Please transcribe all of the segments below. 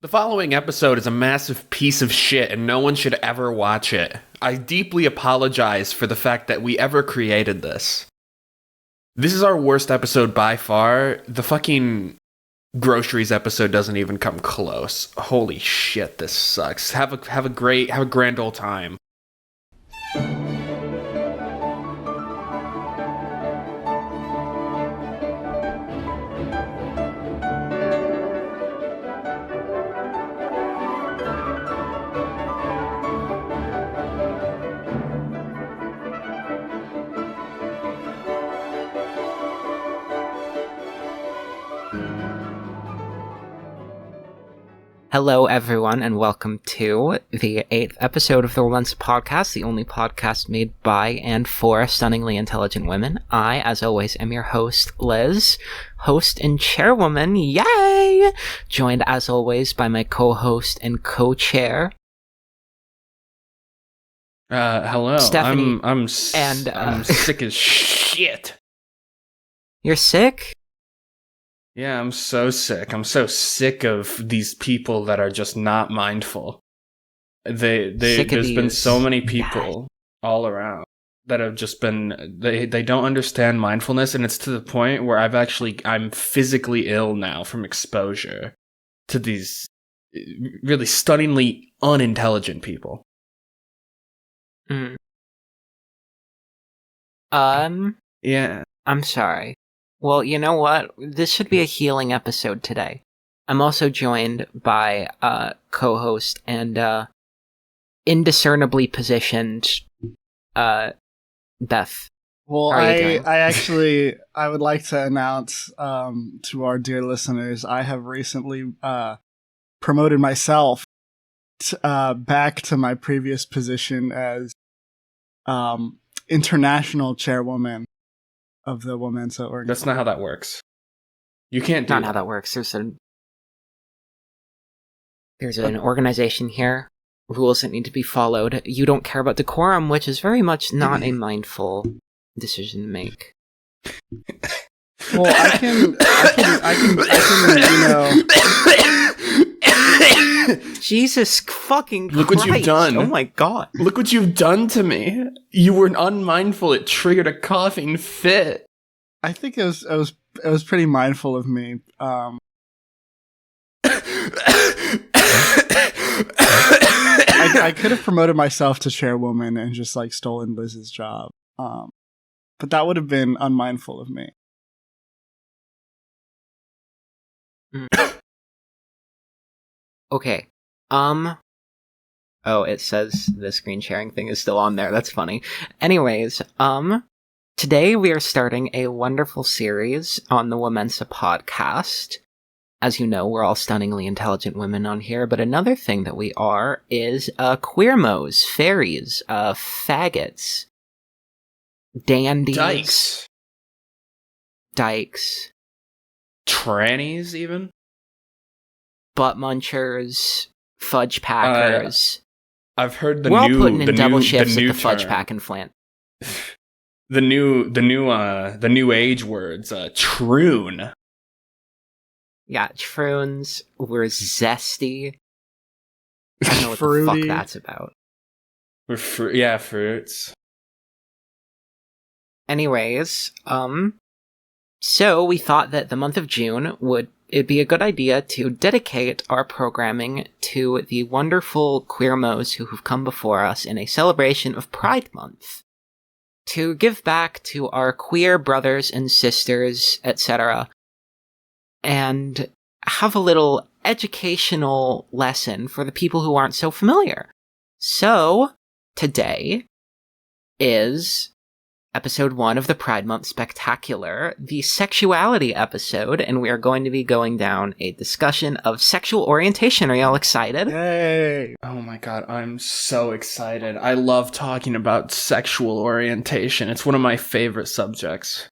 The following episode is a massive piece of shit and no one should ever watch it. I deeply apologize for the fact that we ever created this. This is our worst episode by far. The fucking groceries episode doesn't even come close. Holy shit, this sucks. Have a grand old time. Hello, everyone, and welcome to the 8th episode of the WoMENSA podcast, the only podcast made by and for stunningly intelligent women. I, as always, am your host, Liz, host and chairwoman, yay! Joined, as always, by my co-host and co-chair, Hello. Stephanie. I'm sick as shit. You're sick? Yeah, I'm so sick. I'm so sick of these people that are just not mindful. There's been so many people all around that have just been, they don't understand mindfulness, and it's to the point where I'm physically ill now from exposure to these really stunningly unintelligent people. Yeah. I'm sorry. Well, you know what? This should be a healing episode today. I'm also joined by co-host and indiscernibly positioned Beth. Well, I would like to announce to our dear listeners, I have recently promoted myself back to my previous position as international chairwoman of the WoMENSA organization. That's not how that works. You can't do Not how that works. There's an organization here, rules that need to be followed. You don't care about decorum, which is very much not a mindful decision to make. Well, I can, Jesus fucking Christ. Look what you've done. Oh my god. Look what you've done to me. You were unmindful. It triggered a coughing fit. I think it was pretty mindful of me. I could have promoted myself to chairwoman and just like stolen Liz's job. But that would have been unmindful of me. Okay. Oh, it says the screen sharing thing is still on there. That's funny. Anyways, today we are starting a wonderful series on the WoMENSA podcast. As you know, we're all stunningly intelligent women on here, but another thing that we are is queermos, fairies, faggots, dandies, dykes, trannies, even butt munchers, fudge packers. I've heard we're all putting in double shifts at the fudge pack and flant. The new age words, troon. Yeah, troons. We're zesty. I don't know what the fuck that's about. We're fruits. Anyways, so we thought that the month of June it'd be a good idea to dedicate our programming to the wonderful queermos who have come before us in a celebration of Pride Month. To give back to our queer brothers and sisters, etc., and have a little educational lesson for the people who aren't so familiar. So, today is Episode 1 of the Pride Month Spectacular, the Sexuality episode, and we are going to be going down a discussion of sexual orientation. Are y'all excited? Yay! Oh my god, I'm so excited. I love talking about sexual orientation. It's one of my favorite subjects.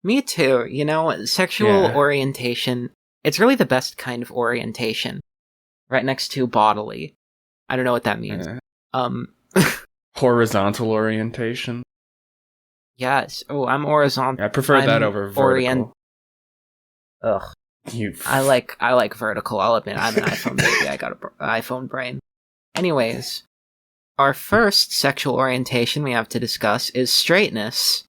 Me too. You know, sexual orientation, it's really the best kind of orientation. Right next to bodily. I don't know what that means. Horizontal orientation. Yes. Oh, I'm horizontal. I prefer that over vertical. Ugh. I like vertical. I'll admit, I'm an iPhone baby. I got an iPhone brain. Anyways, our first sexual orientation we have to discuss is straightness.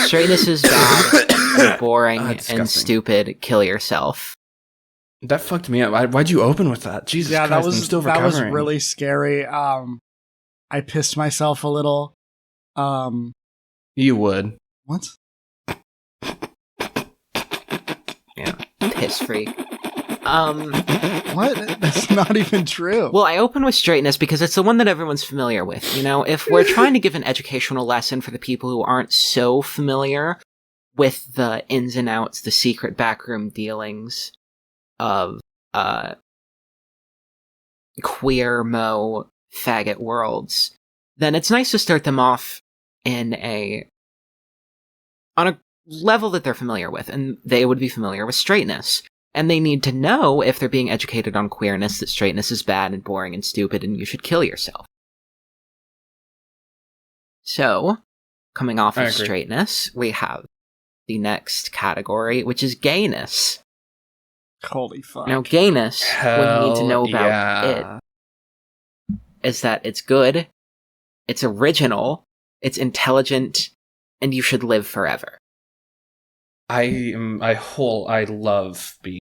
Straightness is bad, and boring, and stupid. Kill yourself. That fucked me up. Why'd you open with that? Jesus Christ, I'm still recovering. That was really scary. I pissed myself a little. You would. What? Yeah, piss freak. What? That's not even true. Well, I open with straightness because it's the one that everyone's familiar with. You know, if we're trying to give an educational lesson for the people who aren't so familiar with the ins and outs, the secret backroom dealings of queer mo faggot worlds, then it's nice to start them off on a level that they're familiar with, and they would be familiar with straightness. And they need to know, if they're being educated on queerness, that straightness is bad and boring and stupid and you should kill yourself. So, coming off of straightness, we have the next category, which is gayness. Holy fuck. Now, gayness, what you need to know about it is that it's good, it's original, it's intelligent, and you should live forever. I love being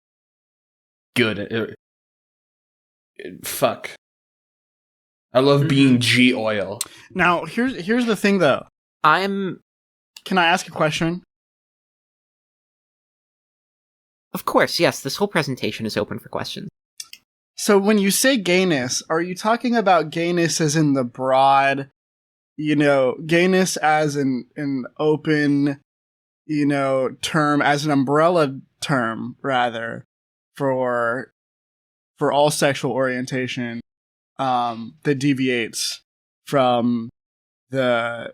good. Fuck. I love being G-oil. Now, here's the thing, though. Can I ask a question? Of course, yes. This whole presentation is open for questions. So when you say gayness, are you talking about gayness as in the broad, gayness as an open, term, as an umbrella term, rather, for all sexual orientation that deviates from the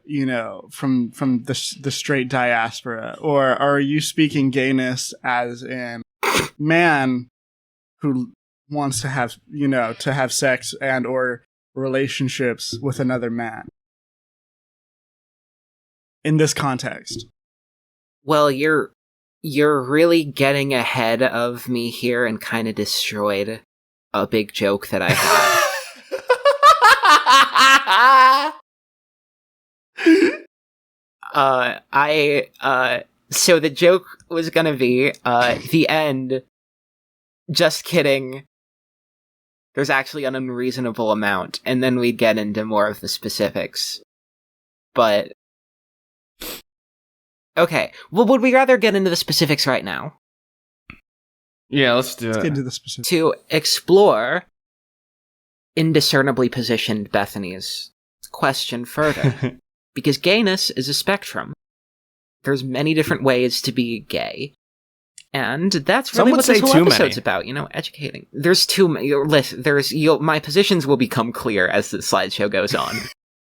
from the straight diaspora? Or are you speaking gayness as in man who wants to have sex and or relationships with another man in this context? Well, you're really getting ahead of me here and kind of destroyed a big joke that I had. So the joke was gonna be, the end, just kidding, there's actually an unreasonable amount, and then we'd get into more of the specifics. But, okay, well, would we rather get into the specifics right now? Yeah, let's do it. Let's get into the specifics. To explore indiscernibly positioned Bethany's question further. Because gayness is a spectrum. There's many different ways to be gay. And that's really what this whole episode's about, educating. There's too many. My positions will become clear as the slideshow goes on.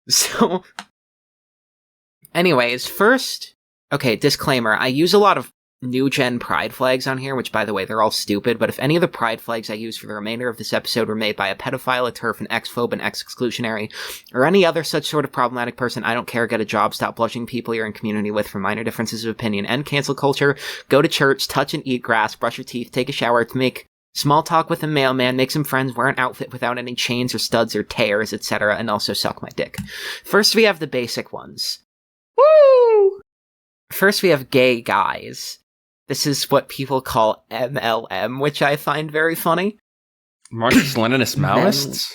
So, anyways, first, okay, disclaimer, I use a lot of new-gen pride flags on here, which, by the way, they're all stupid, but if any of the pride flags I use for the remainder of this episode were made by a pedophile, a TERF, an ex-phobe, an ex-exclusionary, or any other such sort of problematic person, I don't care, get a job, stop blushing people you're in community with for minor differences of opinion, end cancel culture, go to church, touch and eat grass, brush your teeth, take a shower, make small talk with a mailman, make some friends, wear an outfit without any chains or studs or tears, etc., and also suck my dick. First, we have the basic ones. Woo! First, we have gay guys. This is what people call MLM, which I find very funny. Marxist-Leninist Maoists?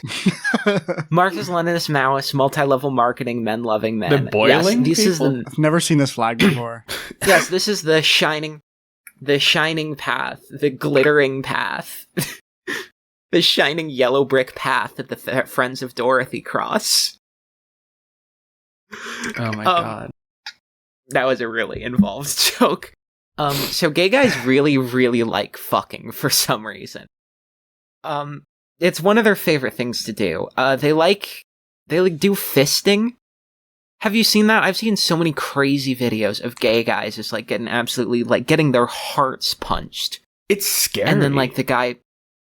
Marxist-Leninist Maoists, multi-level marketing, men-loving men. The boiling people? I've never seen this flag before. Yes, this is the shining path, the glittering path, the shining yellow brick path that the Friends of Dorothy cross. Oh my god. That was a really involved joke. So gay guys really, really like fucking for some reason. It's one of their favorite things to do. They do fisting. Have you seen that? I've seen so many crazy videos of gay guys just getting their hearts punched. It's scary. And then the guy,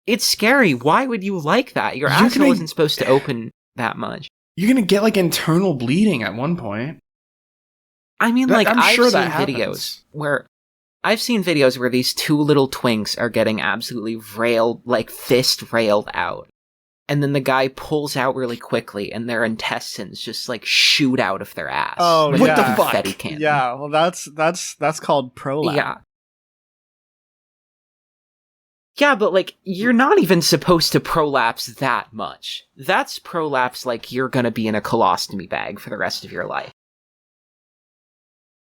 it's scary. Why would you like that? Your asshole isn't supposed to open that much. You're gonna get internal bleeding at one point. I mean, I've seen videos where I've seen videos where these two little twinks are getting absolutely fist railed out. And then the guy pulls out really quickly, and their intestines just, shoot out of their ass. Oh, what yeah. the fuck? Yeah, well, that's called prolapse. Yeah. Yeah, but, you're not even supposed to prolapse that much. That's prolapse you're gonna be in a colostomy bag for the rest of your life.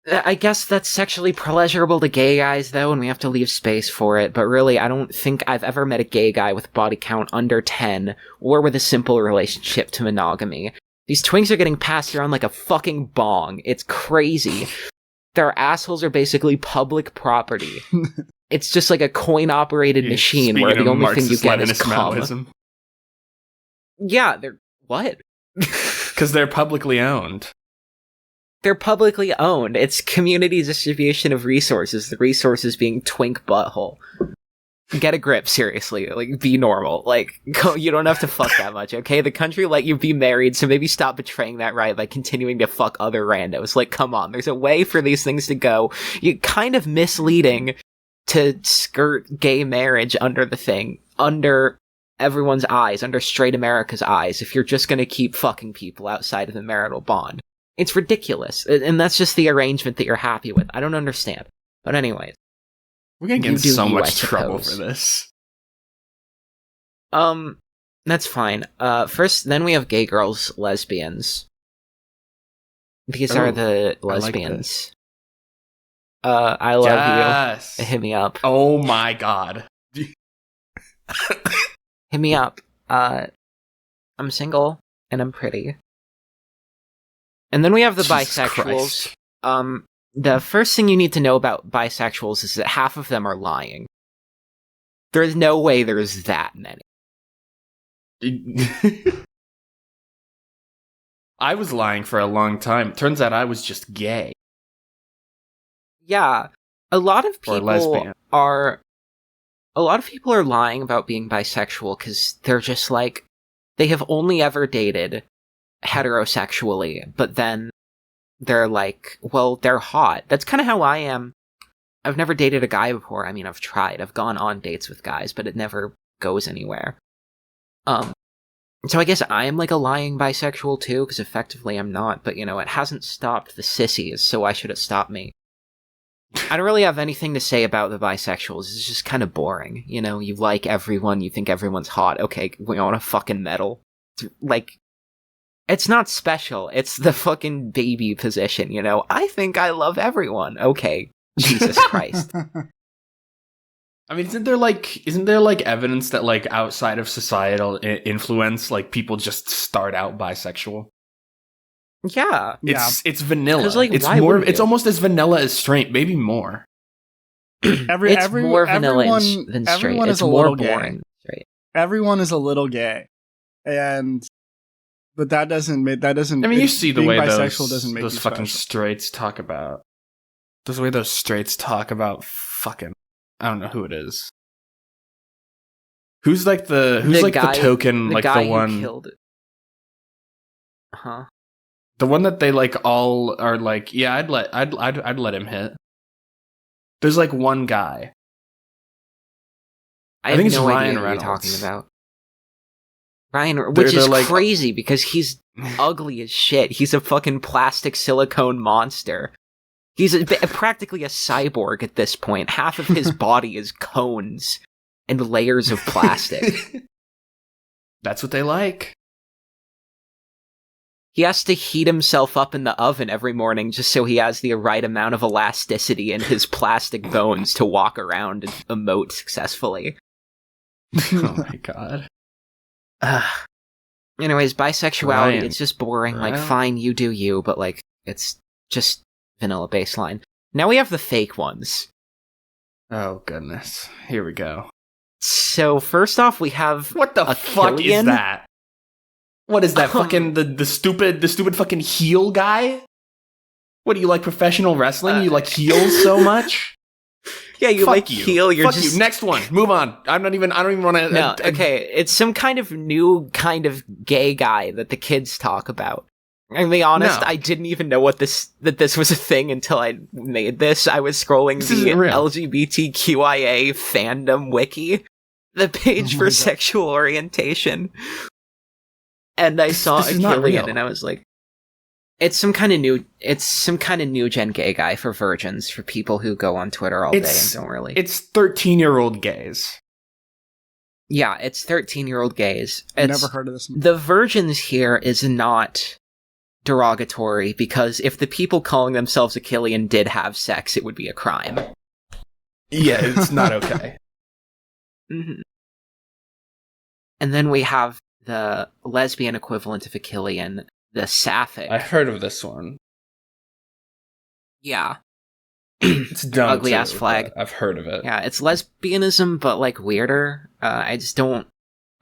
I guess that's sexually pleasurable to gay guys, though, and we have to leave space for it, but really, I don't think I've ever met a gay guy with body count under 10, or with a simple relationship to monogamy. These twinks are getting passed around like a fucking bong. It's crazy. Their assholes are basically public property. It's just like a coin-operated machine where the only thing you get is cum. Yeah, they're... What? Because they're publicly owned. They're publicly owned. It's community distribution of resources, the resources being twink butthole. Get a grip, seriously. Be normal. You don't have to fuck that much, okay? The country let you be married, so maybe stop betraying that right by continuing to fuck other randos. Come on, there's a way for these things to go. You're kind of misleading to skirt gay marriage under everyone's eyes, under straight America's eyes, if you're just gonna keep fucking people outside of the marital bond. It's ridiculous, and that's just the arrangement that you're happy with. I don't understand. But anyways. We're gonna get in so much trouble for this. That's fine. First, then we have gay girls, lesbians. These are the lesbians. I love you. Hit me up. Oh my god. Hit me up. I'm single, and I'm pretty. And then we have the bisexuals. Christ. The first thing you need to know about bisexuals is that half of them are lying. There's no way there's that many. I was lying for a long time. Turns out I was just gay. Yeah. A lot of people are lying about being bisexual because they're just they have only ever dated heterosexually, but then they're they're hot. That's kind of how I am. I've never dated a guy before. I mean, I've tried. I've gone on dates with guys, but it never goes anywhere. So I guess I am a lying bisexual too, because effectively I'm not, but it hasn't stopped the sissies, so why should it stop me? I don't really have anything to say about the bisexuals. It's just kind of boring. You like everyone, you think everyone's hot. Okay, we want a fucking medal. It's not special. It's the fucking baby position, I think I love everyone. Okay. Jesus Christ. I mean, isn't there evidence that outside of societal influence, people just start out bisexual? Yeah. It's vanilla. It's almost as vanilla as straight, maybe more. It's more vanilla than straight. Everyone it's is a more little boring. Gay. Straight. Everyone is a little gay. But that doesn't. I mean, you see the way those fucking straights talk about. The way those straights talk about fucking. I don't know who it is. Who's the token the guy the one who killed it. Huh. The one that they all are yeah, I'd let him hit. There's one guy. I think it's no Ryan Reynolds. You're talking about. Ryan, which is crazy because he's ugly as shit. He's a fucking plastic silicone monster. He's practically a cyborg at this point. Half of his body is cones and layers of plastic. That's what they like. He has to heat himself up in the oven every morning just so he has the right amount of elasticity in his plastic bones to walk around and emote successfully. Oh my god. Anyways, bisexuality, it's just boring. Fine, you do you, but it's just vanilla baseline. Now we have the fake ones. Oh goodness. Here we go. So first off, we have what the fuck is that? What is that? Fucking the stupid fucking heel guy? What do you like professional wrestling? You like heels so much? Yeah, you like heel. You're Fuck you. Next one. Move on. I don't even want to. No, okay. It's some kind of new kind of gay guy that the kids talk about. I'll be honest, I didn't even know that this was a thing until I made this. I was scrolling the LGBTQIA fandom wiki, the page for sexual orientation, and I saw a Killian, and I was like, it's some kind of new gen gay guy for virgins, for people who go on Twitter all day and don't really. It's 13-year-old gays. Yeah, it's 13-year-old gays. I've never heard of this. The virgins here is not derogatory, because if the people calling themselves a Killian did have sex, it would be a crime. Yeah, it's not okay. Mm-hmm. And then we have the lesbian equivalent of a Killian, the Sapphic. I heard of this one. Yeah. It's dumb. Ugly ass flag. I've heard of it. Yeah, it's lesbianism, but like weirder. I don't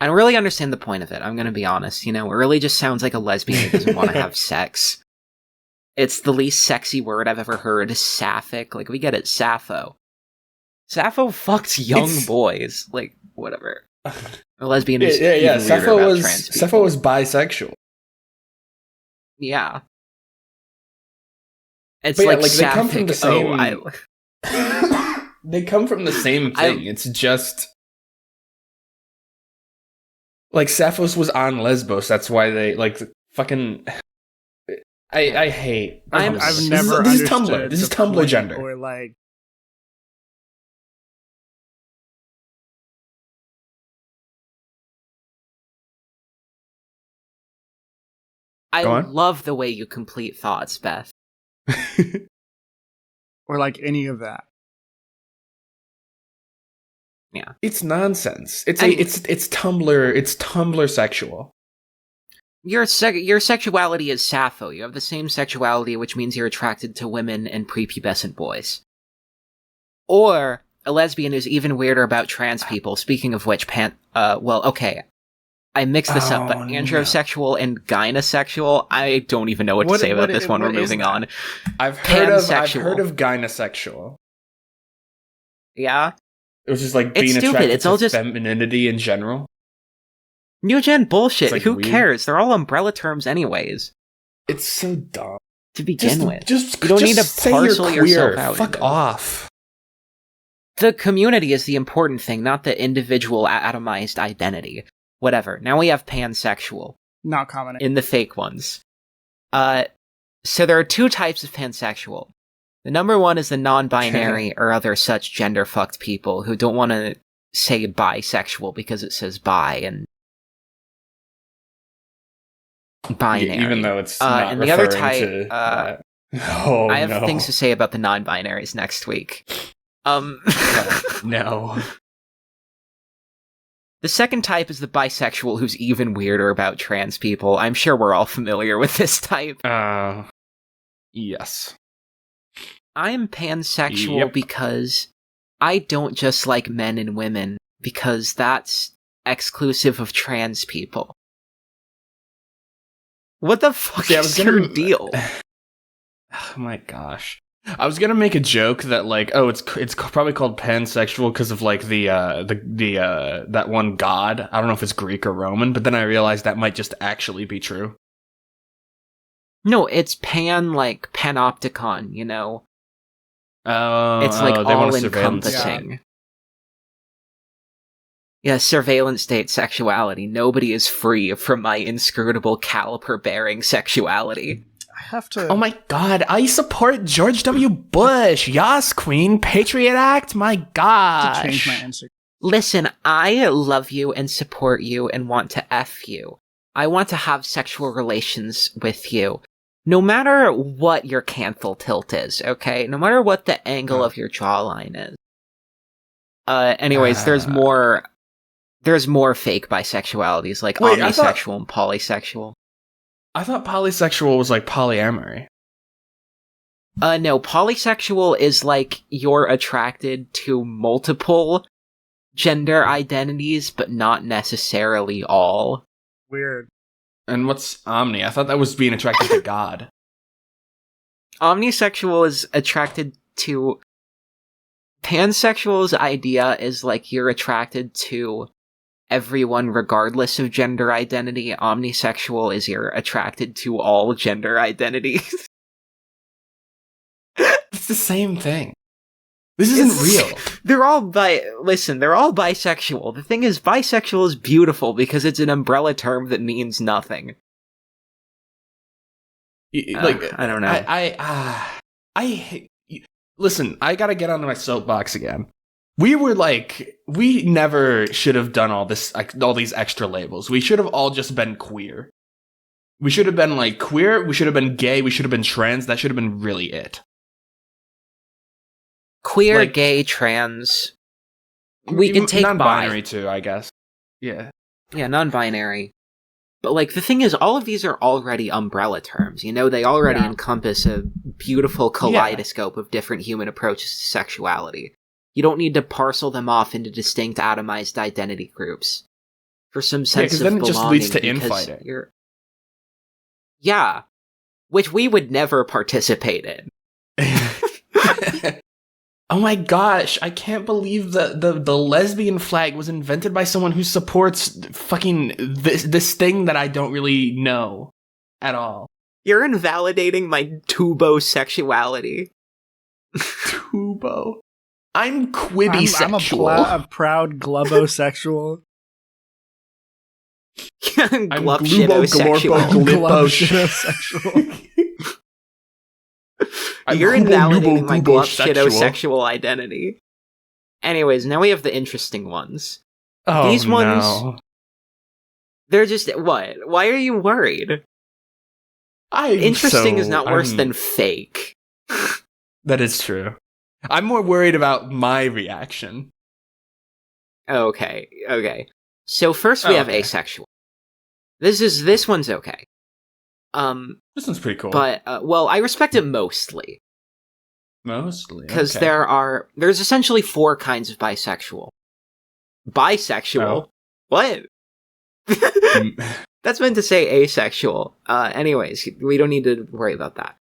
really understand the point of it. I'm gonna be honest. It really just sounds like a lesbian who doesn't want to have sex. It's the least sexy word I've ever heard. Sapphic. Like, we get it. Sappho. Sappho fucks young boys. Like, whatever. A lesbian is yeah. Sappho was bisexual. Yeah. It's but like, they come from the same. They come from the same thing. It's just like Sappho's was on Lesbos. That's why they fucking. I hate. I've never. This is Tumblr. This is Tumblr gender. Or like. I love the way you complete thoughts, Beth. Or like any of that. Yeah. It's nonsense. It's Tumblr. It's Tumblr sexual. Your sexuality is Sappho. You have the same sexuality, which means you're attracted to women and prepubescent boys. Or a lesbian is even weirder about trans people. Speaking of which, I mixed this up, but androsexual and gynosexual, I don't even know what to say about this one. We're moving on. I've heard of gynosexual. Yeah? It was just like being attracted to femininity in general. New gen bullshit. Who cares? They're all umbrella terms anyways. It's so dumb. To begin with. You don't need to parcel yourself out. Fuck off. The community is the important thing, not the individual atomized identity. Whatever. Now we have pansexual. Not common. In the fake ones. So there are two types of pansexual. The number one is the non-binary or other such gender-fucked people who don't want to say bisexual because it says bi and binary. Yeah, even though it's not and the other type, to I have things to say about the non-binaries next week. No. The second type is the bisexual, who's even weirder about trans people. I'm sure we're all familiar with this type. Yes. I am pansexual because I don't just like men and women, because that's exclusive of trans people. What the fuck is your deal? Oh my gosh. I was gonna make a joke that it's probably called pansexual because of like the that one god. I don't know if it's Greek or Roman, but then I realized that might just actually be true. No, it's panopticon, Oh, it's all encompassing. Yeah, surveillance state sexuality. Nobody is free from my inscrutable caliper-bearing sexuality. Have to. Oh my god, I support George W. Bush. Yas, Queen. Patriot Act. My gosh. Change my answer. Listen, I love you and support you and want to F you. I want to have sexual relations with you. No matter what your canthal tilt is, okay? No matter what the angle of your jawline is. Anyways, there's more fake bisexualities, like omnisexual and polysexual. I thought polysexual was like polyamory. No, polysexual is like you're attracted to multiple gender identities, but not necessarily all. Weird. And what's omni? I thought that was being attracted to God. Omnisexual is attracted to... Pansexual's idea is like you're attracted to everyone, regardless of gender identity. Omnisexual is you're attracted to all gender identities. It's the same thing. This isn't real. They're all bisexual. The thing is, bisexual is beautiful because it's an umbrella term that means nothing. I don't know. Listen, I gotta get onto my soapbox again. We never should have done all these extra labels. We should have all just been queer. We should have been like queer, we should have been gay, we should have been trans, that should have been really it. Queer, like, gay, trans. We can take non-binary too, I guess. Yeah. Yeah, non-binary. But, like, the thing is, all of these are already umbrella terms. You know, they already encompass a beautiful kaleidoscope of different human approaches to sexuality. You don't need to parcel them off into distinct atomized identity groups for some sense of belonging. Then it just leads to infighting. Yeah. Which we would never participate in. Oh my gosh, I can't believe the lesbian flag was invented by someone who supports fucking this thing that I don't really know at all. You're invalidating my tubo sexuality. Tubo? I'm quibby-sexual. I'm a proud globosexual. I'm glupshitosexual. You're invalidating my glupshitosexual identity. Anyways, now we have the interesting ones. Oh, these ones, they're just, what? Why are you worried? Interesting is not worse than fake. That is true. I'm more worried about my reaction. Okay. So first we have asexual. This one's okay. This one's pretty cool. But, well, I respect it mostly. Mostly? Because there's essentially 4 kinds of bisexual. Bisexual? Oh. What? That's meant to say asexual. Anyways, we don't need to worry about that.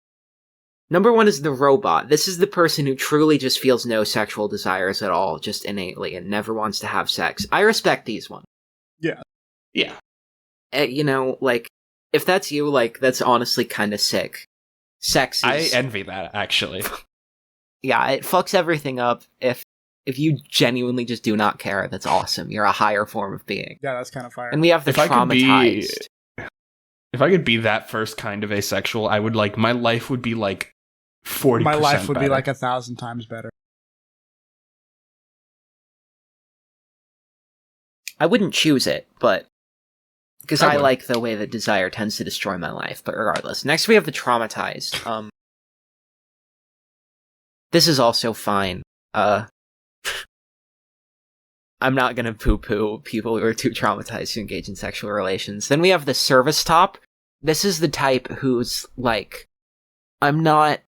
Number 1 is the robot. This is the person who truly just feels no sexual desires at all, just innately, and never wants to have sex. I respect these ones. Yeah. Yeah. You know, like, if that's you, like, that's honestly kind of sick. Sex is... I envy that, actually. Yeah, it fucks everything up. If you genuinely just do not care, that's awesome. You're a higher form of being. Yeah, that's kind of fire. And we have the traumatized. If I could be that first kind of asexual, I would, like, my life would be, like, 40% My life would better. be, like, 1,000 times better. I wouldn't choose it, but... Because I like the way that desire tends to destroy my life, but regardless. Next we have the traumatized. This is also fine. I'm not gonna poo-poo people who are too traumatized to engage in sexual relations. Then we have the service top. This is the type who's, like, I'm not...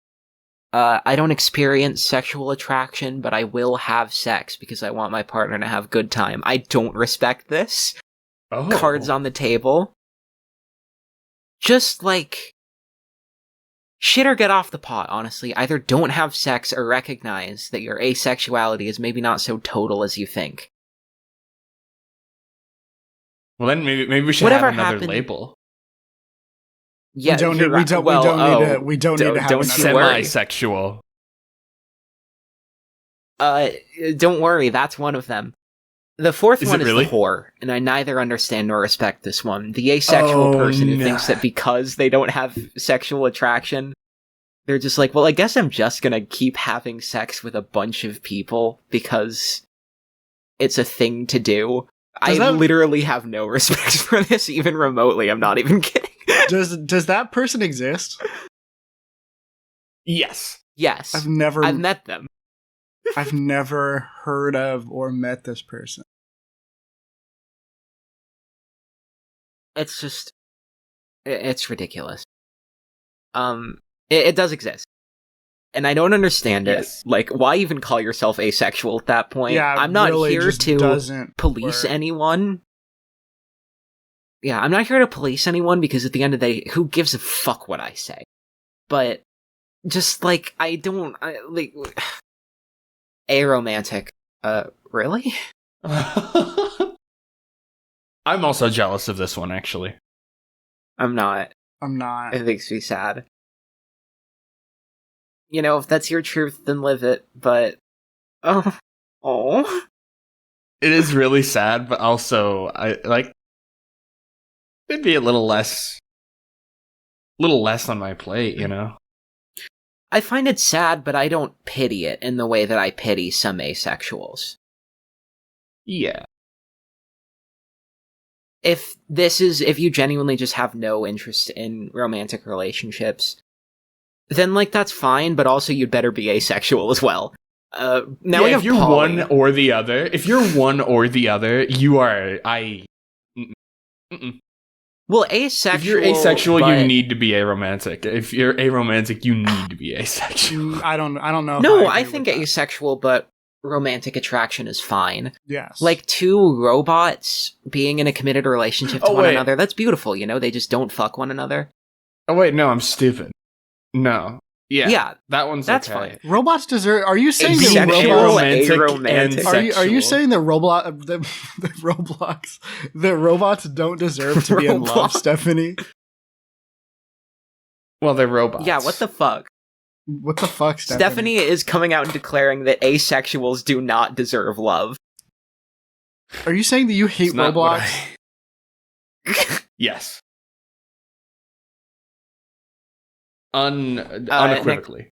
I don't experience sexual attraction, but I will have sex because I want my partner to have good time. I don't respect this. Oh. Cards on the table. Just, like, shit or get off the pot, honestly. Either don't have sex or recognize that your asexuality is maybe not so total as you think. Well, then maybe we should have another label. Yeah, we don't need to have semi-sexual. Don't worry, that's one of them. The fourth one is really? the whore, and I neither understand nor respect this one. The asexual person who thinks that because they don't have sexual attraction, they're just like, well, I guess I'm just gonna keep having sex with a bunch of people because it's a thing to do. Literally have no respect for this, even remotely. I'm not even kidding. Does that person exist? Yes. Yes. I've met them. I've never heard of or met this person. It's just... It's ridiculous. It does exist. And I don't understand it. Like, why even call yourself asexual at that point? Yeah, I'm not really here to police work. anyone. Yeah, I'm not here to police anyone because at the end of the day, who gives a fuck what I say? But, just, like, aromantic. Really? I'm also jealous of this one, actually. I'm not. It makes me sad. You know, if that's your truth, then live it, but... Oh. It is really sad, but also, it'd be a little less on my plate, you know? I find it sad, but I don't pity it in the way that I pity some asexuals. Yeah. If you genuinely just have no interest in romantic relationships, then, like, that's fine, but also you'd better be asexual as well. Now we have if you're poly. one or the other, you are, Well, asexual... If you're asexual, you need to be aromantic. If you're aromantic, you need to be asexual. I don't know. No, I think asexual, but romantic attraction is fine. Yes. Like, two robots being in a committed relationship to one another, that's beautiful, you know? They just don't fuck one another. Oh, wait, no, I'm stupid. No. Yeah, that's fine. Robots deserve... Are you saying that aromantic? Are you saying that robots don't deserve to be in love, Stephanie? Well, they're robots. Yeah, what the fuck? What the fuck, Stephanie? Stephanie is coming out and declaring that asexuals do not deserve love. Are you saying that you hate Roblox? Yes. Unequivocally.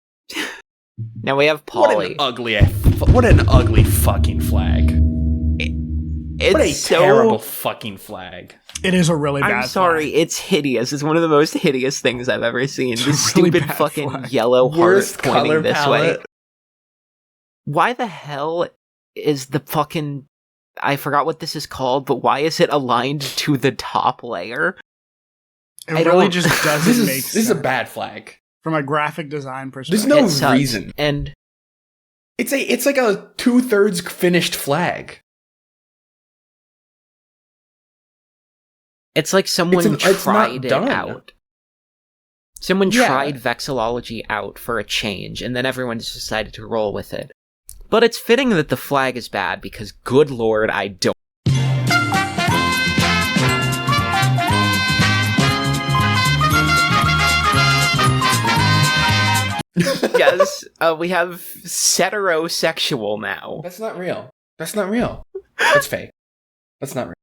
Now we have poly. What an ugly fucking flag. It's what a terrible fucking flag. It is a really bad I'm sorry, flag. It's hideous. It's one of the most hideous things I've ever seen. This stupid fucking flag. Yellow heart pointing this way. Why the hell is the fucking... I forgot what this is called, but why is it aligned to the top layer? It really just doesn't make sense. This is a bad flag. From a graphic design perspective. There's no reason. And it's like a 2/3 finished flag. It's like someone tried it out. Someone tried vexillology out for a change, and then everyone just decided to roll with it. But it's fitting that the flag is bad, because good lord, I don't. Yes, we have heterosexual now. That's not real. That's fake. That's not real.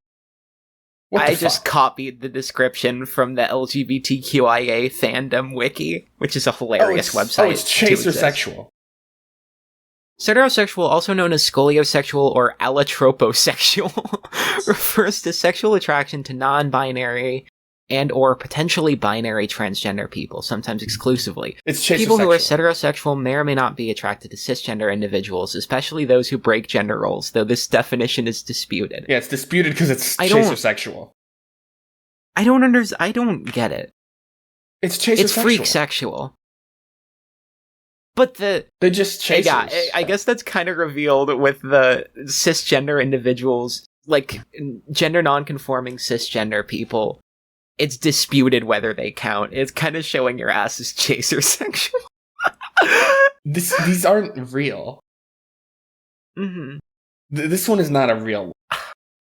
I just copied the description from the LGBTQIA fandom wiki, which is a hilarious website. Oh, it's chasersexual. Heterosexual, also known as scoliosexual or allotroposexual, refers to sexual attraction to non-binary and or potentially binary transgender people, sometimes exclusively. It's chasersexual. People who are heterosexual may or may not be attracted to cisgender individuals, especially those who break gender roles, though this definition is disputed. Yeah, it's disputed because it's chasersexual. I don't get it. It's chasersexual. It's freak sexual. But they're just chasers. Yeah, I guess that's kind of revealed with the cisgender individuals, like gender non-conforming cisgender people. It's disputed whether they count. It's kind of showing your ass is chasersexual. These aren't real. Mm-hmm. This one is not a real one.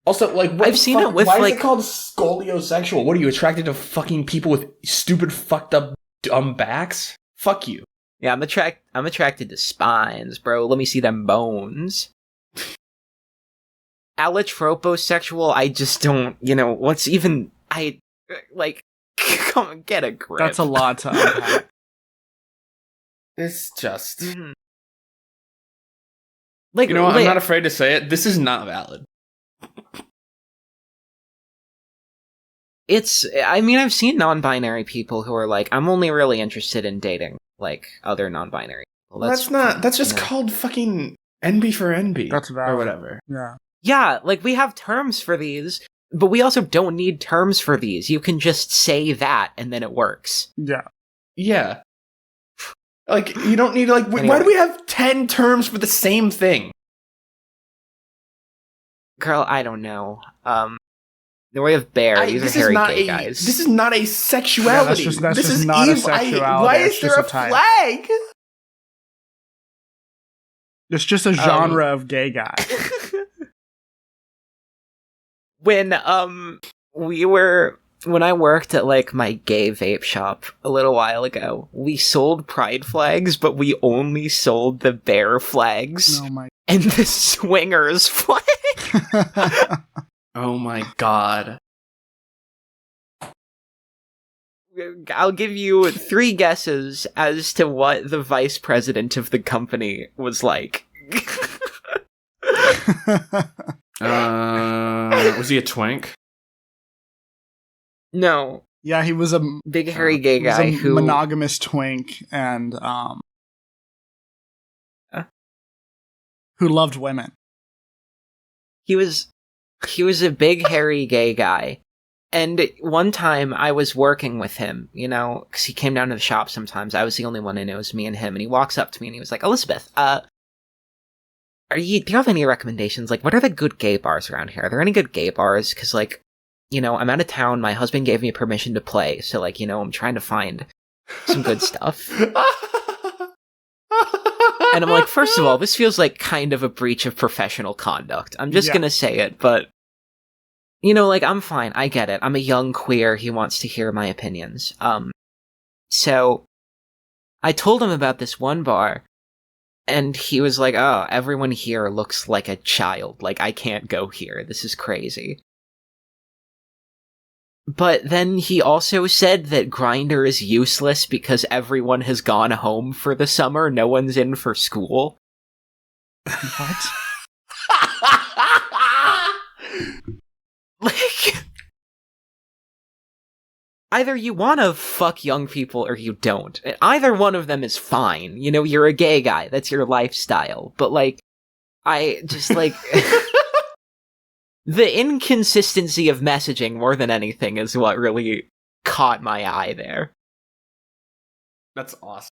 Also, like, I've seen it with, why like... is it called scoliosexual? What, are you attracted to fucking people with stupid, fucked up, dumb backs? Fuck you. Yeah, I'm attracted to spines, bro. Let me see them bones. Allotroposexual, I just don't, what's even... come on, get a grip. That's a lot to unpack. It's just... Mm-hmm. I'm not afraid to say it. This is not valid. I've seen non-binary people who are like, I'm only really interested in dating, like, other non-binary people. That's just called fucking NB for NB. That's valid. Or whatever. Yeah. Yeah, like, we have terms for these, but we also don't need terms for these. You can just say that, and then it works. Yeah. Yeah. Like, you don't need, like, anyway. Why do we have 10 terms for the same thing? Girl, I don't know. Then we have bear. These are hairy gay guys. This is not a sexuality. Yeah, that's just not a sexuality. Why is there a flag? It's just a genre of gay guy. when when I worked at like my gay vape shop a little while ago, we sold pride flags, but we only sold the bear flags and the swingers flag. Oh my god. I'll give you 3 guesses as to what the vice president of the company was like. Was he a twink? No. Yeah, he was a big hairy gay guy who monogamous twink and who loved women. He was a big hairy gay guy. And one time I was working with him, you know, because he came down to the shop sometimes. I was the only one who knows me and him. And he walks up to me and he was like, Elizabeth, do you have any recommendations? Like, what are the good gay bars around here? Are there any good gay bars? Because, like, you know, I'm out of town. My husband gave me permission to play. So, like, you know, I'm trying to find some good stuff. And I'm like, first of all, this feels like kind of a breach of professional conduct. I'm just going to say it, but... You know, like, I'm fine. I get it. I'm a young queer. He wants to hear my opinions. So I told him about this one bar, and he was like, oh, everyone here looks like a child. Like, I can't go here. This is crazy. But then he also said that Grindr is useless because everyone has gone home for the summer. No one's in for school. What? Like, either you want to fuck young people or you don't. Either one of them is fine. You know, you're a gay guy. That's your lifestyle. But, like, I just, like... the inconsistency of messaging more than anything is what really caught my eye there. That's awesome.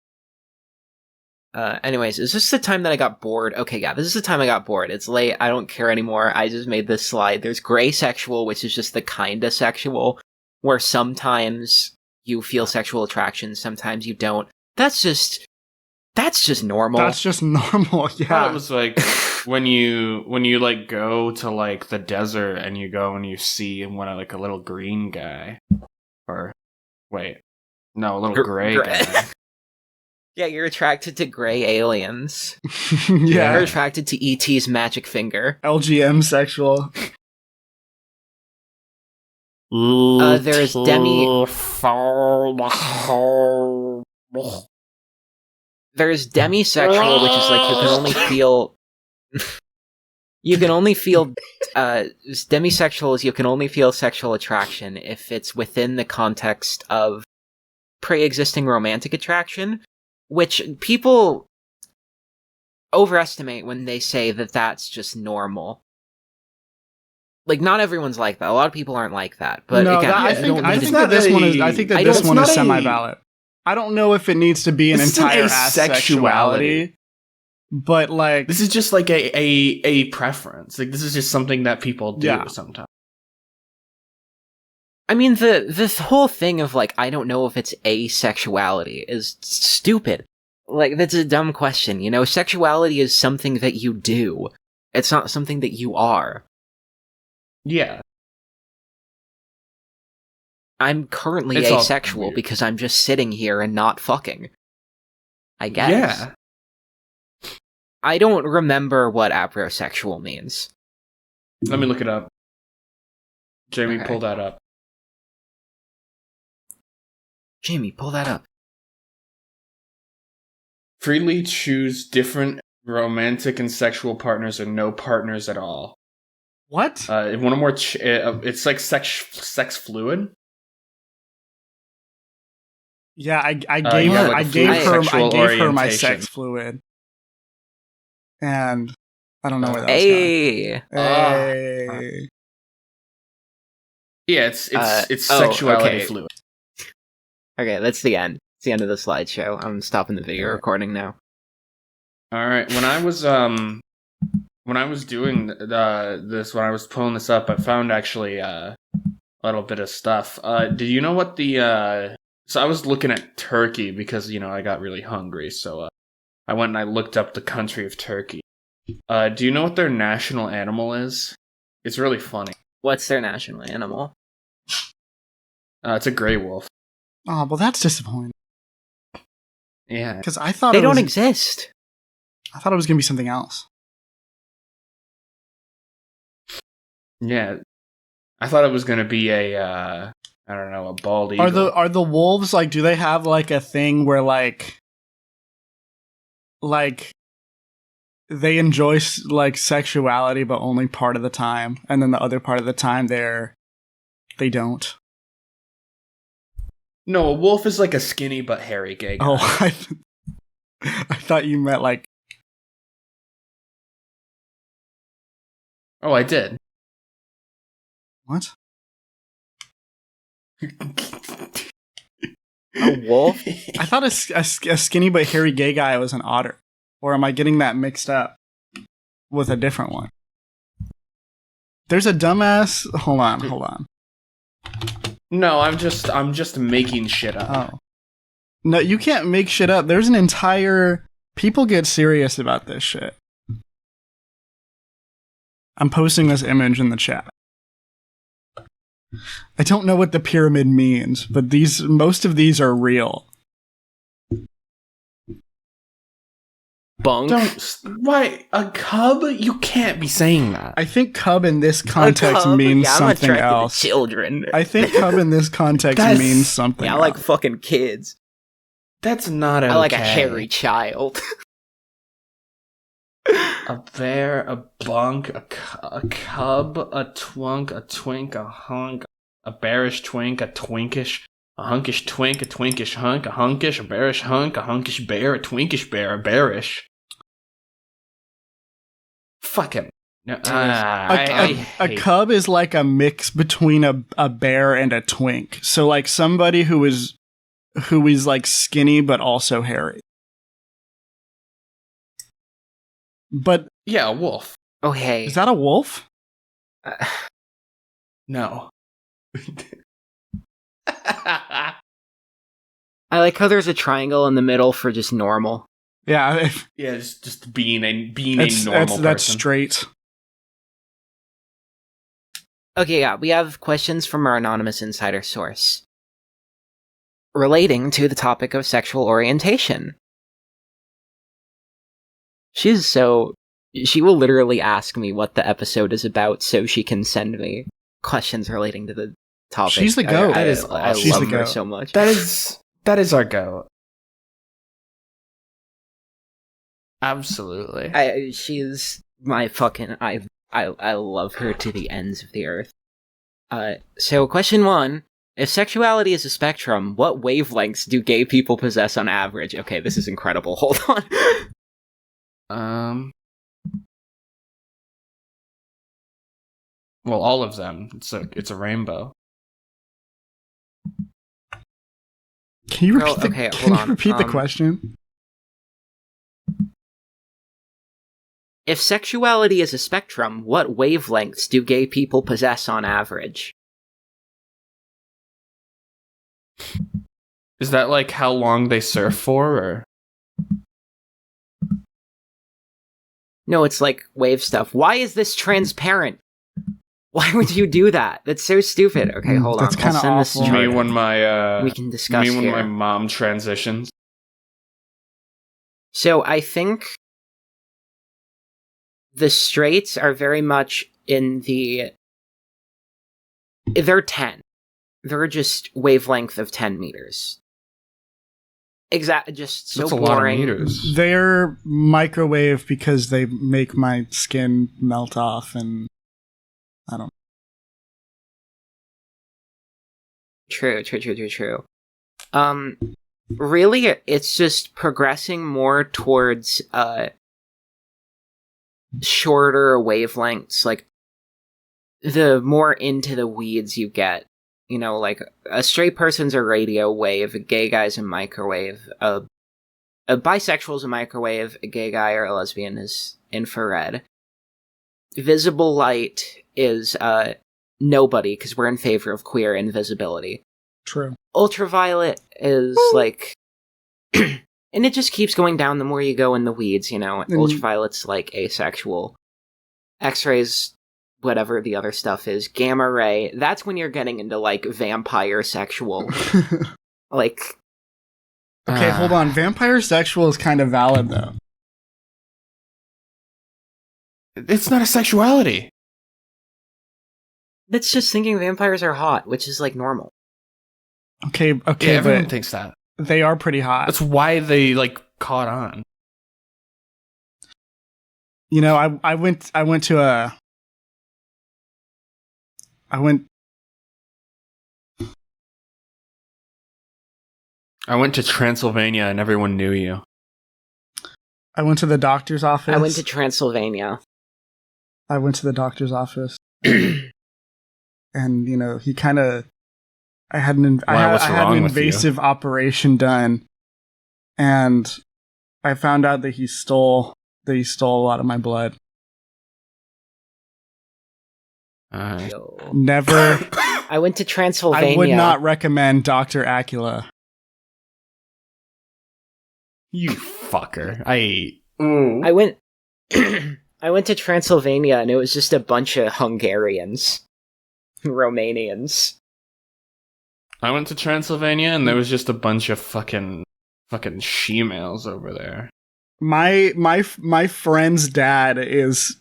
Anyways, is this the time that I got bored? Okay, yeah, this is the time I got bored. It's late, I don't care anymore, I just made this slide. There's gray sexual, which is just the kinda sexual, where sometimes you feel sexual attraction, sometimes you don't. That's just normal. That's just normal, yeah. It was like when you like go to like the desert and you go and you see one like a little green guy. Or wait. No, a little gray guy. Yeah, you're attracted to gray aliens. Yeah. You're attracted to E.T.'s magic finger. LGM sexual. There's There's demisexual, which is like you can only feel... demisexual is you can only feel sexual attraction if it's within the context of pre-existing romantic attraction, which people overestimate when they say that that's just normal. Like, not everyone's like that. A lot of people aren't like that. But no, again, I think that this one is semi-valid. I don't know if it needs to be an entire asexuality, but like this is just like a preference. Like this is just something that people do sometimes. I mean, the whole thing of, like, I don't know if it's asexuality is stupid. Like, that's a dumb question, you know? Sexuality is something that you do. It's not something that you are. Yeah. I'm currently asexual because I'm just sitting here and not fucking. I guess. Yeah. I don't remember what aprosexual means. Let me look it up. Jamie, pull that up. Jamie, pull that up. Freely choose different romantic and sexual partners or no partners at all. What? If one or more, it's like sex fluid. Yeah, I gave her my sex fluid, and I don't know where that was going. Hey. Yeah, it's sexuality fluid. Okay, that's the end. It's the end of the slideshow. I'm stopping the video recording now. All right. When I was doing this, when I was pulling this up, I found actually a little bit of stuff. Did you know what the so I was looking at Turkey because, you know, I got really hungry, so I went and I looked up the country of Turkey. Do you know what their national animal is? It's really funny. What's their national animal? It's a gray wolf. Oh, well, that's disappointing. Yeah. Because I thought they don't exist. I thought it was going to be something else. Yeah. I thought it was going to be a, I don't know, a bald eagle. Are the wolves, like, do they have, like, a thing where, like, they enjoy, like, sexuality, but only part of the time, and then the other part of the time they don't? No, a wolf is like a skinny but hairy gay guy. Oh, I thought you meant, like... Oh, I did. What? A wolf? I thought a skinny but hairy gay guy was an otter. Or am I getting that mixed up with a different one? There's a dumbass... Hold on. No, I'm just making shit up. Oh. No, you can't make shit up. There's an entire... People get serious about this shit. I'm posting this image in the chat. I don't know what the pyramid means, but most of these are real. Bunk. Why? A cub? You can't be saying that. I think cub in this context means something else. Children. I think cub in this context means something else. I like fucking kids. That's not okay. I like a hairy child. A bear, a bunk, a cub, a twunk, a twink, a hunk, a bearish twink, a twinkish, a hunkish twink, a twinkish hunk, a hunkish, a bearish hunk, a hunkish bear, a twinkish bear, a bearish. Fuck him. No, a cub is like a mix between a bear and a twink. So like somebody who is like skinny but also hairy. But yeah, a wolf. Oh hey, is that a wolf? No. I like how there's a triangle in the middle for just normal. Yeah, yeah, just being a normal person. That's straight. Okay, yeah, we have questions from our anonymous insider source relating to the topic of sexual orientation. She will literally ask me what the episode is about so she can send me questions relating to the topic. She's the goat. I love her so much. That is our goat. Absolutely. She's my fucking... I love her to the ends of the earth. So question 1. If sexuality is a spectrum, what wavelengths do gay people possess on average? Okay, this is incredible. Hold on. Well, all of them. It's a rainbow. Can you repeat the question? If sexuality is a spectrum, what wavelengths do gay people possess on average? Is that like how long they surf for, or? No, it's like wave stuff. Why is this transparent? Why would you do that? That's so stupid. Okay, hold on. That's kind of awful. Me when my we can discuss when here. my mom transitions. So I think the straights are very much in the... They're 10. They're just wavelength of 10 meters. Exactly, just so That's a boring. lot of meters. They're microwave because they make my skin melt off, and I don't. True. Really, it's just progressing more towards shorter wavelengths. Like, the more into the weeds you get, you know, like a straight person's a radio wave, a gay guy's a microwave, a bisexual's a microwave, a gay guy or a lesbian is infrared. Visible light is nobody, because we're in favor of queer invisibility. True. Ultraviolet is like... and it just keeps going down the more you go in the weeds, you know? Ultraviolet's like asexual. X-rays whatever the other stuff is, gamma ray, that's when you're getting into, like, vampire sexual. Like... Okay, hold on. Vampire sexual is kind of valid, though. It's not a sexuality. That's just thinking vampires are hot, which is, like, normal. Okay, Yeah, everyone thinks that. They are pretty hot. That's why they, like, caught on. You know, I went to Transylvania and everyone knew you. I went to the doctor's office. I went to Transylvania. I went to the doctor's office. And, you know, he kind of... I had an invasive operation done. And I found out that he stole a lot of my blood. Never... I went to Transylvania. I would not recommend Dr. Acula. You fucker. I went I went to Transylvania and it was just a bunch of Hungarians. Romanians. I went to Transylvania and there was just a bunch of fucking she-males over there. My friend's dad is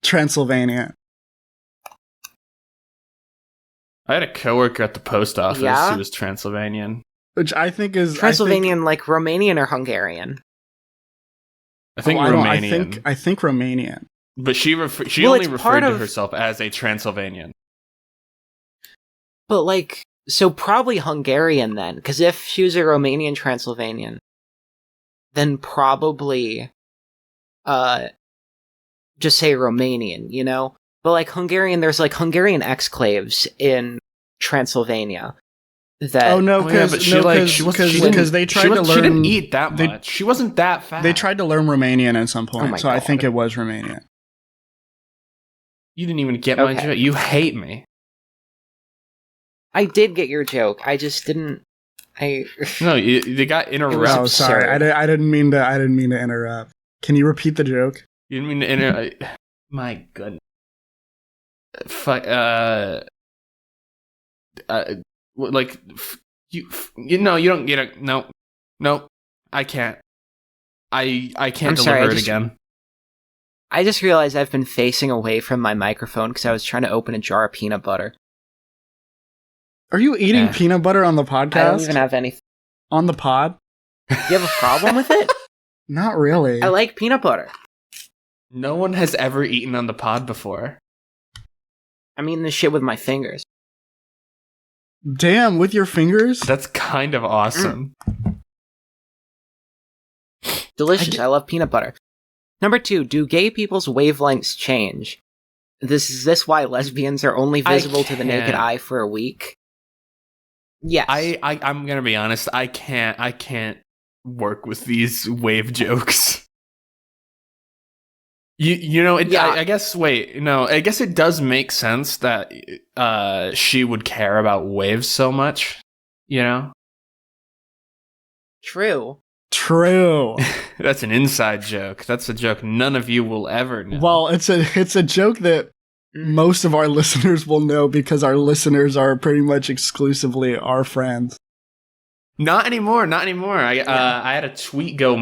Transylvania. I had a coworker at the post office who was Transylvanian. Which I think is... Transylvanian, like Romanian or Hungarian? I think Romanian. I think Romanian. But she only referred to herself as a Transylvanian. But, like, so probably Hungarian then, because if she was a Romanian Transylvanian, then probably, just say Romanian, you know? But, like, Hungarian, there's, like, Hungarian exclaves in Transylvania. That, because they tried to learn... She didn't eat that much. She wasn't that fat. They tried to learn Romanian at some point, so God. I think it was Romanian. You didn't even get my joke. You hate me. I did get your joke. I just didn't... No, you got interrupted. Oh, sorry. I didn't mean to interrupt. Can you repeat the joke? You didn't mean to interrupt. My goodness. Fuck, like, you don't, no, I can't. I can't deliver it again. I just realized I've been facing away from my microphone because I was trying to open a jar of peanut butter. Are you eating peanut butter on the podcast? I don't even have any. On the pod? Do you have a problem with it? Not really. I like peanut butter. No one has ever eaten on the pod before. I'm eating this shit with my fingers. Damn, with your fingers? That's kind of awesome. Delicious. I love peanut butter. Number 2, do gay people's wavelengths change? Is this why lesbians are only visible to the naked eye for a week? Yes. I'm gonna be honest, I can't work with these wave jokes. You know, I guess, I guess it does make sense that she would care about waves so much, you know? True. That's an inside joke. That's a joke none of you will ever know. Well, it's a joke that most of our listeners will know because our listeners are pretty much exclusively our friends. Not anymore. I had a tweet go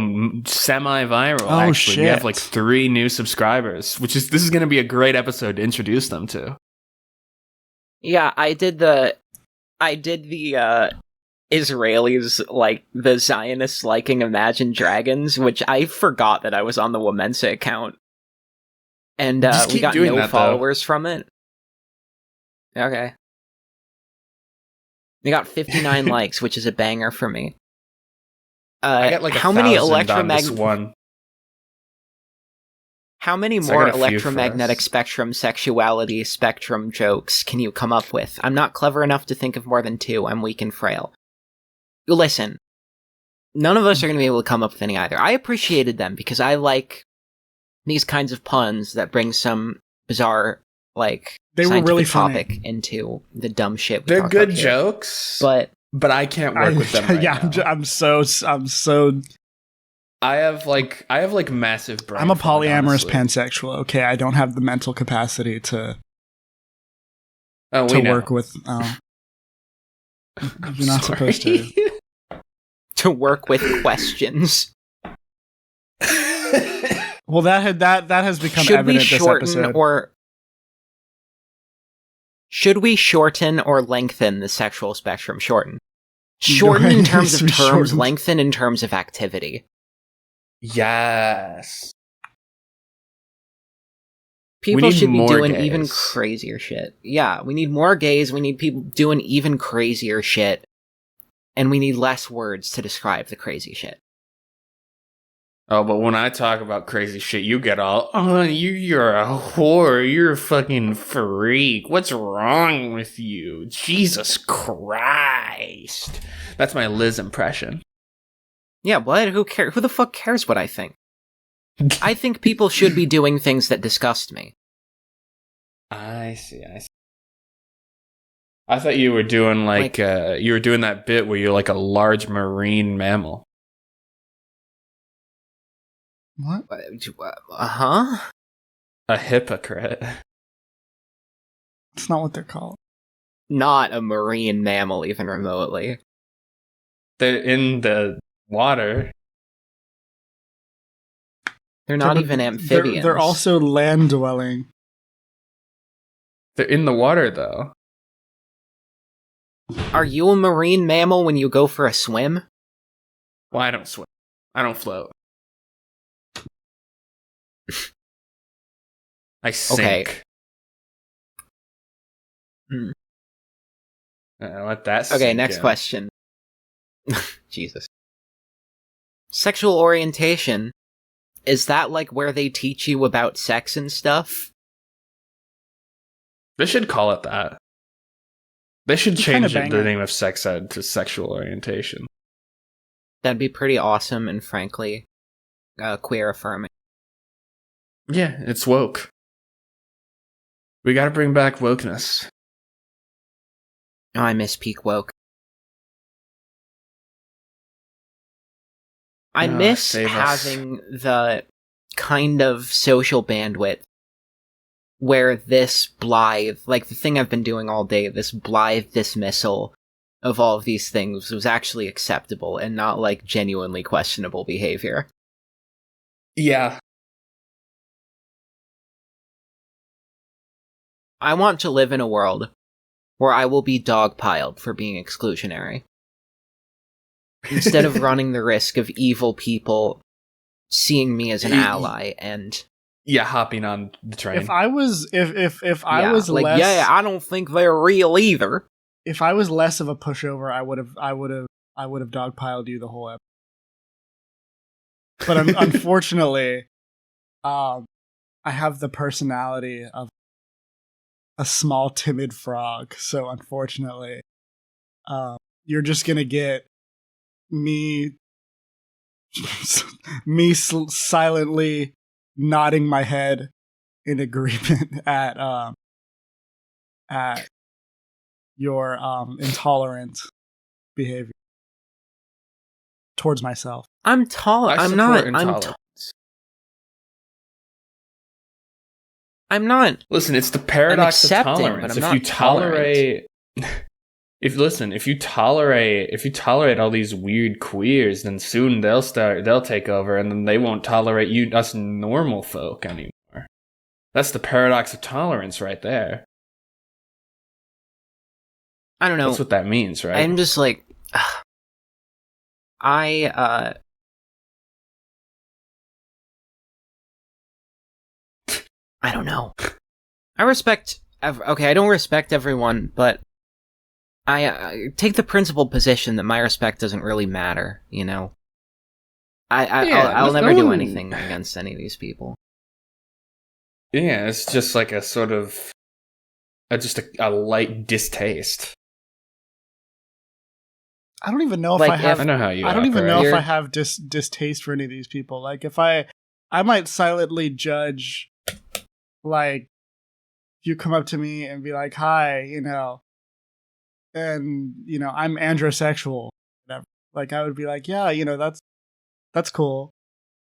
semi-viral. Oh, actually. Shit. We have like 3 new subscribers, this is going to be a great episode to introduce them to. Yeah, I did the Israelis, like, the Zionists liking Imagine Dragons, which I forgot that I was on the WoMENSA account. And we got no followers from it. Okay. They got 59 likes, which is a banger for me. I got like how many more electromagnetic spectrum sexuality spectrum jokes can you come up with? I'm not clever enough to think of more than 2. I'm weak and frail. Listen, none of us are going to be able to come up with any either. I appreciated them because I like these kinds of puns that bring some bizarre, like, they were really topic funny. Into the dumb shit. They're good jokes, but I can't work with them. Right now. I'm so. I have like massive brain. I'm a polyamorous honestly. pansexual. Okay, I don't have the mental capacity to to work with. You're not supposed to. To work with questions. Well, that has become evident this episode. Should we shorten or lengthen the sexual spectrum? Shorten in terms of terms, shortened. Lengthen in terms of activity. Yes. People should be doing gays. Even crazier shit. Yeah, we need more gays, we need people doing even crazier shit, and we need less words to describe the crazy shit. Oh, but when I talk about crazy shit, you get all, oh, you're a whore, you're a fucking freak, what's wrong with you? Jesus Christ. That's my Liz impression. Yeah, what? Who cares? Who the fuck cares what I think? I think people should be doing things that disgust me. I see. I thought you were doing you were doing that bit where you're like a large marine mammal. What? Uh-huh. A hypocrite. That's not what they're called. Not a marine mammal, even remotely. They're in the water. They're not even amphibians. They're also land-dwelling. They're in the water, though. Are you a marine mammal when you go for a swim? Well, I don't swim. I don't float. I sink. Okay. Let that okay, next question. Jesus. Sexual orientation. Is that like where they teach you about sex and stuff? They should call it that. They should change the name of sex ed to sexual orientation. That'd be pretty awesome and frankly, queer affirming. Yeah, it's woke. We gotta bring back wokeness. Oh, I miss peak woke. I miss having the kind of social bandwidth where this blithe, like the thing I've been doing all day, this blithe dismissal of all of these things was actually acceptable and not like genuinely questionable behavior. Yeah. I want to live in a world where I will be dogpiled for being exclusionary. Instead of running the risk of evil people seeing me as an ally and hopping on the train. If I was I was like, less, I don't think they're real either. If I was less of a pushover, I would have dogpiled you the whole episode. But unfortunately, I have the personality of a small timid frog. So unfortunately, you're just gonna get me silently nodding my head in agreement at your intolerant behavior towards myself. I'm tall. I'm not. Listen, it's the paradox of tolerance. If you tolerate, if you tolerate all these weird queers, then soon they'll take over, and then they won't tolerate us normal folk anymore. That's the paradox of tolerance right there. I don't know. That's what that means, right? I'm just like, I don't know. I don't respect everyone, but I take the principled position that my respect doesn't really matter, you know? I'll never do anything against any of these people. Yeah, it's just like a sort of a light distaste. I don't even know if I have. I know how you. I don't even know if I have distaste for any of these people. Like, if I might silently judge. Like, you come up to me and be like, "Hi," you know, and I'm androsexual. Whatever. Like, I would be like, "Yeah, that's cool,"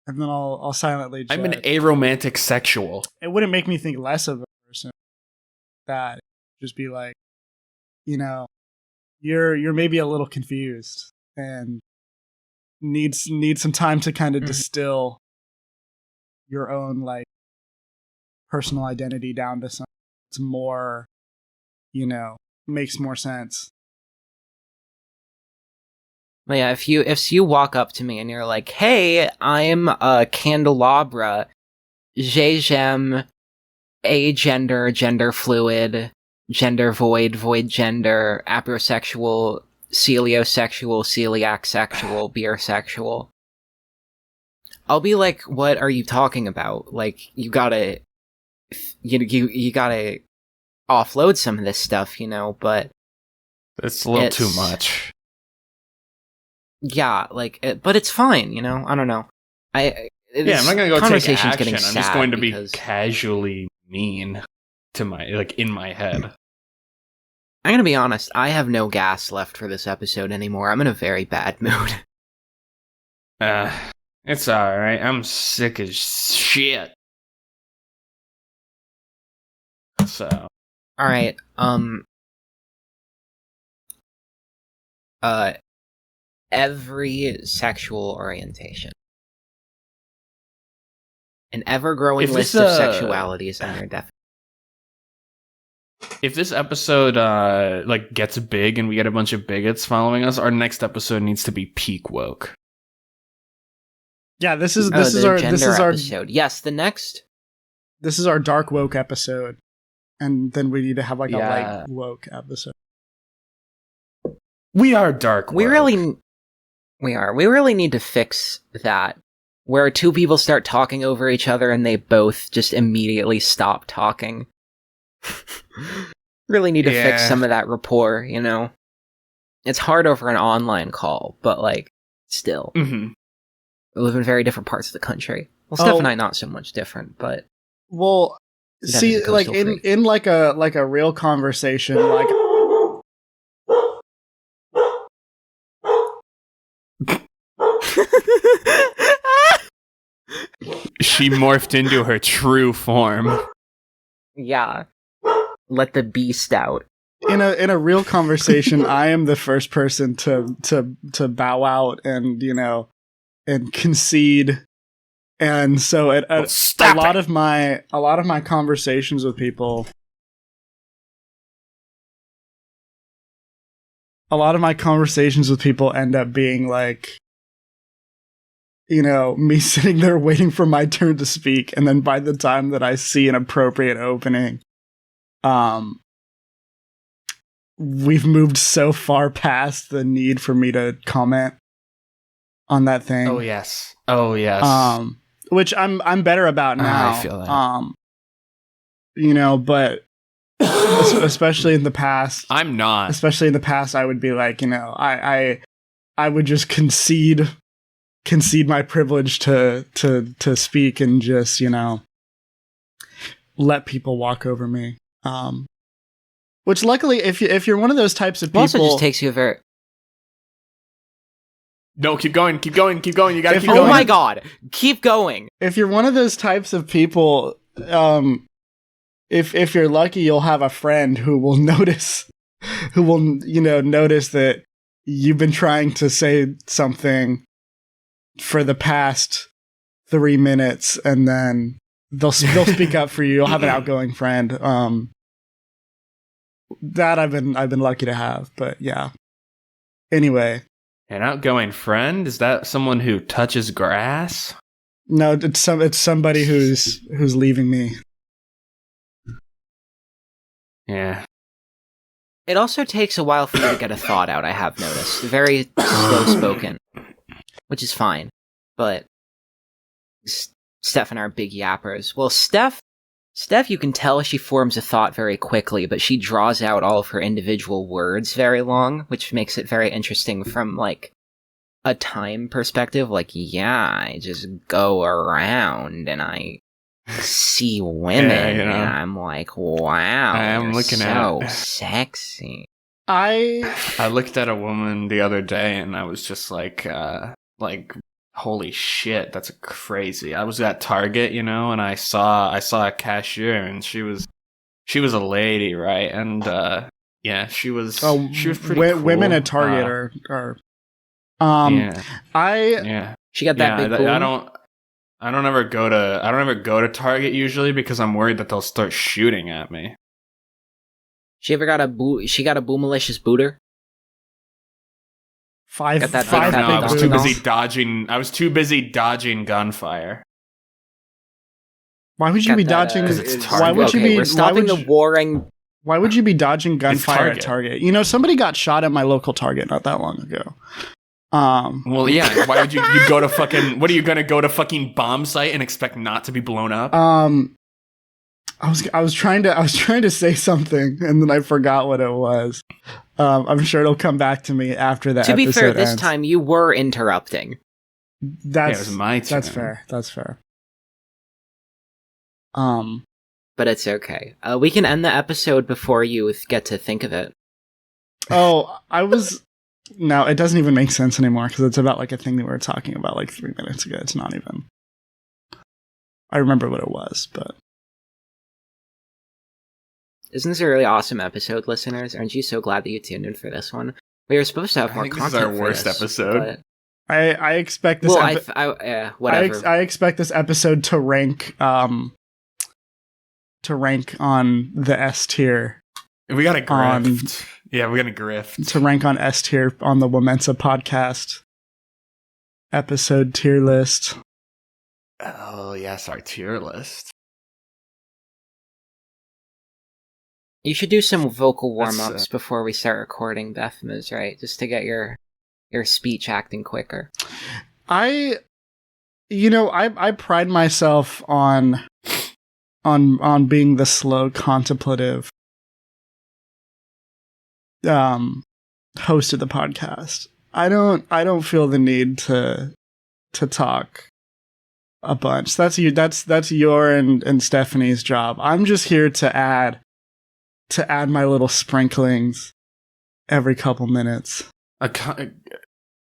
and then I'll silently judge. I'm an aromantic sexual. It wouldn't make me think less of a person. That just be like, you're maybe a little confused and need some time to kind of distill your own like personal identity down to something that's more, makes more sense. But yeah, if you walk up to me and you're like, "Hey, I'm a candelabra, j'aime agender, gender fluid, gender void, void gender, aprosexual, celiosexual, celiac sexual, beer sexual," I'll be like, "What are you talking about? Like, you gotta offload some of this stuff, but it's a little too much." Yeah, but it's fine, I don't know. I'm not gonna go take action. I'm just going to be casually mean to in my head. I'm gonna be honest, I have no gas left for this episode anymore. I'm in a very bad mood. It's alright. I'm sick as shit. So. Alright, every sexual orientation. An ever-growing list of sexualities and their definition. If this episode gets big and we get a bunch of bigots following us, our next episode needs to be peak woke. Yeah, this is our episode. Yes, the next. This is our dark woke episode, and then we need to have a light woke episode. We are dark woke. We really need to fix that, where two people start talking over each other and they both just immediately stop talking. Really need to fix some of that rapport, It's hard over an online call, but still. Mm-hmm. We live in very different parts of the country. Well, Steph and I not so much different, but see, in a real conversation, she morphed into her true form. Yeah. Let the beast out. In a real conversation, I am the first person to bow out and and concede. And so a lot of my conversations with people end up being me sitting there waiting for my turn to speak, and then by the time that I see an appropriate opening, we've moved so far past the need for me to comment on that thing. Oh yes. Which I'm better about now. I feel that. But especially in the past, I'm not. Especially in the past, I would be like, I would just concede my privilege to speak and just let people walk over me. Which luckily, if you're one of those types of people, also just takes you a very. No, keep going. You gotta keep going. Oh my god, keep going. If you're one of those types of people, if you're lucky, you'll have a friend who will notice that you've been trying to say something for the past 3 minutes, and then they'll speak up for you. You'll have an outgoing friend. That I've been lucky to have, but yeah. Anyway, an outgoing friend? Is that someone who touches grass? No, it's somebody who's leaving me. Yeah. It also takes a while for you to get a thought out, I have noticed. Very slow-spoken, which is fine. But Steph and I are big yappers. Well, Steph, you can tell she forms a thought very quickly, but she draws out all of her individual words very long, which makes it very interesting from, a time perspective. I just go around and I see women, and I'm like, wow, I am looking so sexy. I looked at a woman the other day, and I was just like, holy shit, that's crazy. I was at Target, and I saw a cashier, and she was she was a lady, right? And yeah, she was pretty cool. Women at Target are she got that big boom. I don't ever go to Target usually because I'm worried that they'll start shooting at me. She got a boomalicious booter? I was too busy dodging gunfire. Why would you be dodging? Why would you be? We're stopping the warring. Why would you be dodging gunfire at Target? You know, somebody got shot at my local Target not that long ago. Well, yeah. Why would you go to fucking? What are you gonna go to fucking bomb site and expect not to be blown up? I was trying to say something and then I forgot what it was. I'm sure it'll come back to me after that. To be fair, this time you were interrupting. It was my turn. That's fair. But it's okay. We can end the episode before you get to think of it. Oh, no, it doesn't even make sense anymore because it's about like a thing that we were talking about like 3 minutes ago. It's not even. I remember what it was, but. Isn't this a really awesome episode, listeners? Aren't you so glad that you tuned in for this one? We were supposed to have more content. This is our worst episode. I expect this. Whatever. I expect this episode to rank on the S tier. We got a grift. Yeah, we got a grift. To rank on S tier on the WoMENSA podcast episode tier list. Oh yes, our tier list. You should do some vocal warm-ups before we start recording, Beth Miz, right? Just to get your speech acting quicker. I pride myself on being the slow, contemplative host of the podcast. I don't feel the need to talk a bunch. That's your and Stephanie's job. I'm just here to add my little sprinklings every couple minutes.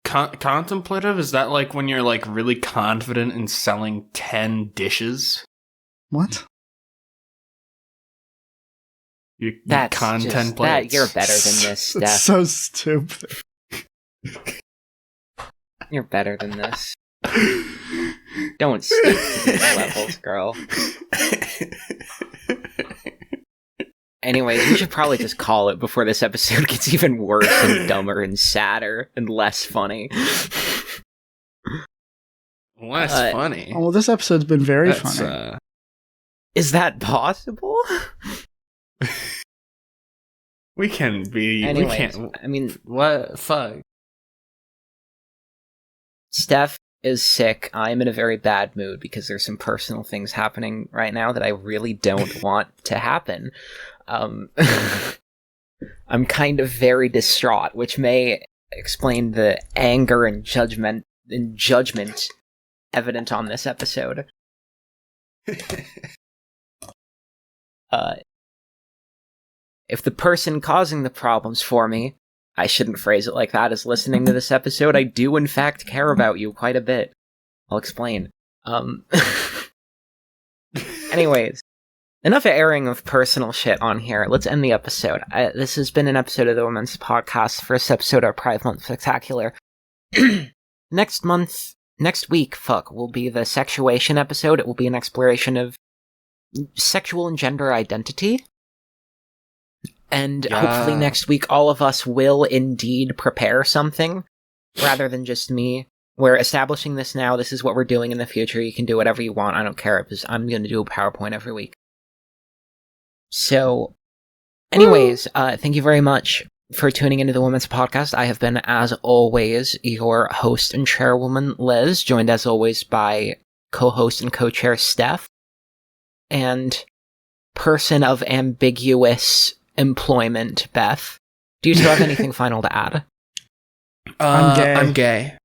Contemplative? Is that like when you're like really confident in selling 10 dishes? What? You contemplate. You're better than this, Steph. That's so stupid. You're better than this. Don't stick to these levels, girl. Anyways, we should probably just call it before this episode gets even worse and dumber and sadder and less funny. Less funny? Oh, well, this episode's been very funny. Is that possible? We can be... Anyways, we can't... I mean... What? Fuck. Steph is sick. I'm in a very bad mood because there's some personal things happening right now that I really don't want to happen. I'm kind of very distraught, which may explain the anger and judgment evident on this episode. If the person causing the problems for me, I shouldn't phrase it like that, is listening to this episode, I do in fact care about you quite a bit. I'll explain. Anyways, enough airing of personal shit on here. Let's end the episode. This has been an episode of the WoMENSA podcast. First episode, our Pride Month Spectacular. Next week, will be the Sexuation episode. It will be an exploration of sexual and gender identity. And hopefully next week, all of us will indeed prepare something, rather than just me. We're establishing this now. This is what we're doing in the future. You can do whatever you want. I don't care, because I'm going to do a PowerPoint every week. So, anyways, thank you very much for tuning into the WoMENSA podcast. I have been, as always, your host and chairwoman, Liz, joined as always by co-host and co-chair Steph, and person of ambiguous employment, Beth. Do you still have anything final to add? I'm gay. I'm gay.